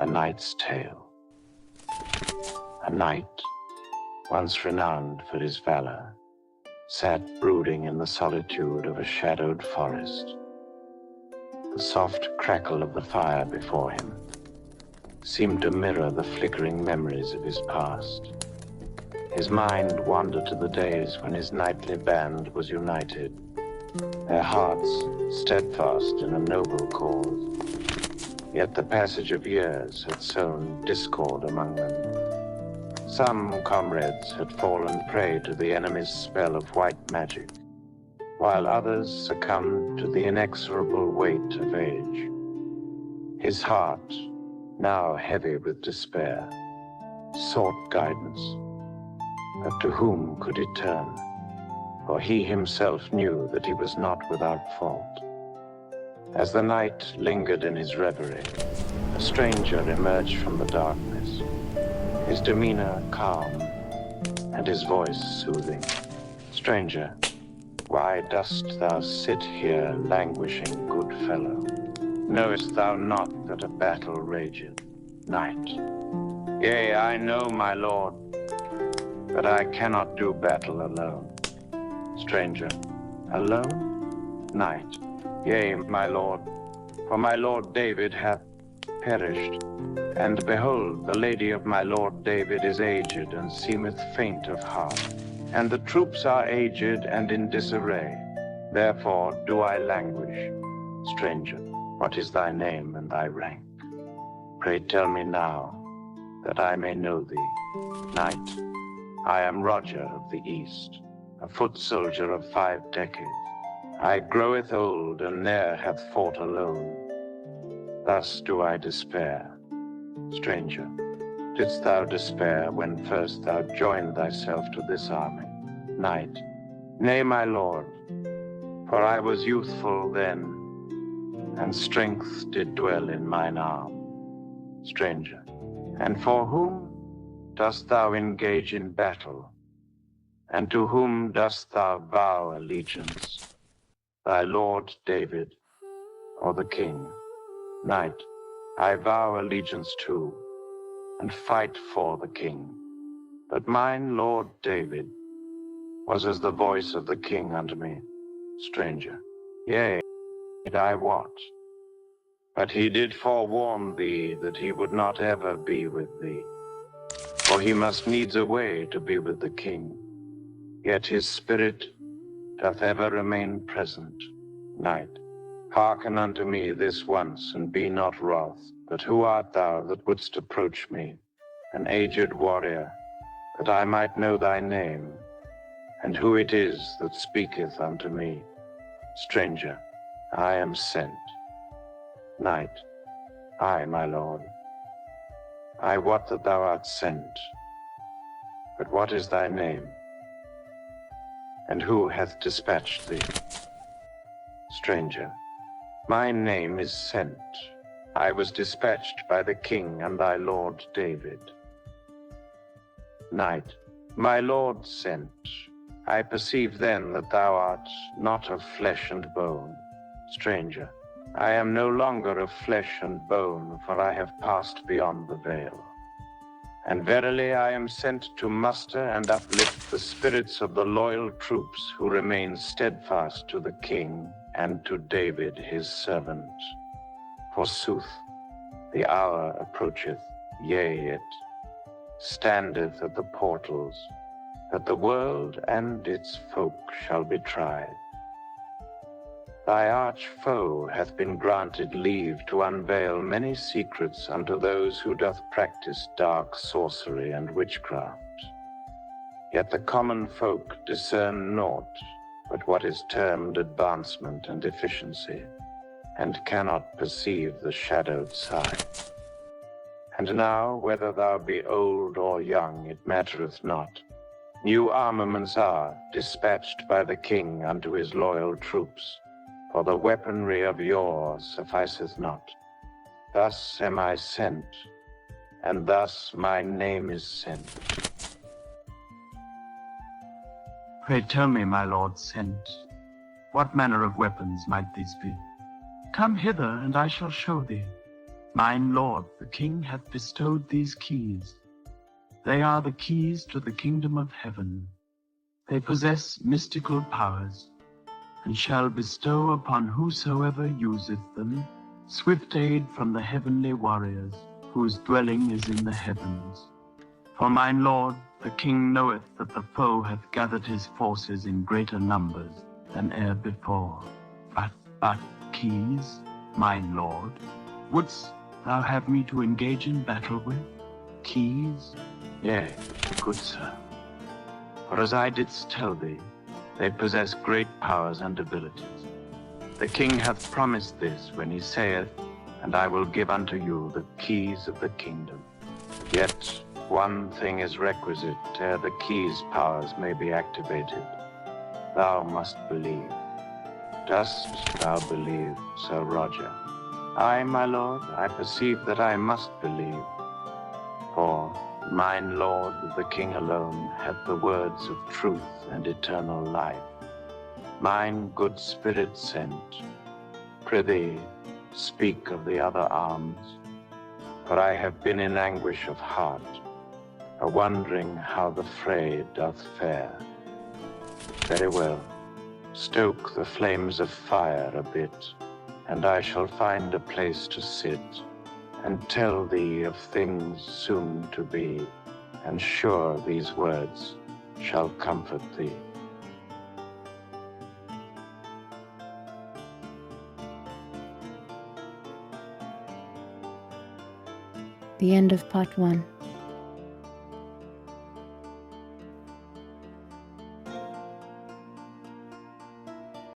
A Knight's Tale. A knight, once renowned for his valor, sat brooding in the solitude of a shadowed forest. The soft crackle of the fire before him seemed to mirror the flickering memories of his past. His mind wandered to the days when his knightly band was united, their hearts steadfast in a noble cause. Yet the passage of years had sown discord among them. Some comrades had fallen prey to the enemy's spell of white magic, while others succumbed to the inexorable weight of age. His heart, now heavy with despair, sought guidance. But to whom could he turn? For he himself knew that he was not without fault. As the knight lingered in his reverie, a stranger emerged from the darkness, his demeanor calm and his voice soothing. Stranger, why dost thou sit here languishing, good fellow? Knowest thou not that a battle rageth? Knight. Yea, I know, my lord, but I cannot do battle alone. Stranger. Alone? Knight. Yea, my lord, for my lord David hath perished. And behold, the lady of my lord David is aged and seemeth faint of heart. And the troops are aged and in disarray. Therefore do I languish. Stranger, what is thy name and thy rank? Pray tell me now, that I may know thee. Knight, I am Roger of the East, a foot soldier of 5 decades. I groweth old, and ne'er have fought alone. Thus do I despair. Stranger, didst thou despair when first thou joined thyself to this army? Knight, nay, my lord, for I was youthful then, and strength did dwell in mine arm. Stranger, and for whom dost thou engage in battle? And to whom dost thou vow allegiance? Thy lord David, or the king? Knight, I vow allegiance to, and fight for the king. But mine lord David was as the voice of the king unto me. Stranger, yea, I wot. But he did forewarn thee that he would not ever be with thee, for he must needs away to be with the king. Yet his spirit doth ever remain present. Knight, hearken unto me this once, and be not wroth. But who art thou that wouldst approach me, an aged warrior, that I might know thy name, and who it is that speaketh unto me? Stranger, I am sent. Knight, I, my lord, I wot that thou art sent. But what is thy name? And who hath dispatched thee? Stranger, my name is Sent. I was dispatched by the king and thy lord David. Knight, my lord Sent, I perceive then that thou art not of flesh and bone. Stranger, I am no longer of flesh and bone, for I have passed beyond the veil. And verily I am sent to muster and uplift the spirits of the loyal troops who remain steadfast to the king and to David his servant. Forsooth, the hour approacheth, yea, it standeth at the portals, that the world and its folk shall be tried. Thy arch foe hath been granted leave to unveil many secrets unto those who doth practice dark sorcery and witchcraft. Yet the common folk discern naught but what is termed advancement and efficiency, and cannot perceive the shadowed side. And now, whether thou be old or young, it mattereth not. New armaments are dispatched by the king unto his loyal troops, for the weaponry of yore sufficeth not. Thus am I sent, and thus my name is sent. Pray tell me, my lord Sent, what manner of weapons might these be? Come hither, and I shall show thee. Mine lord, the king hath bestowed these keys. They are the keys to the kingdom of heaven. They possess mystical powers, and shall bestow upon whosoever useth them swift aid from the heavenly warriors, whose dwelling is in the heavens. For mine lord, the king knoweth that the foe hath gathered his forces in greater numbers than e'er before. But keys, mine lord, wouldst thou have me to engage in battle with? Keys? Yea, good sir. For as I didst tell thee, they possess great powers and abilities. The king hath promised this when he saith, And I will give unto you the keys of the kingdom. Yet one thing is requisite ere the keys' powers may be activated. Thou must believe. Dost thou believe, Sir Roger? Aye, my lord, I perceive that I must believe. For mine lord, the king alone, hath the words of truth and eternal life. Mine good spirit sent. Prithee, speak of the other arms, for I have been in anguish of heart, a-wondering how the fray doth fare. Very well, stoke the flames of fire a bit, and I shall find a place to sit, and tell thee of things soon to be, and sure these words shall comfort thee. The end of part 1.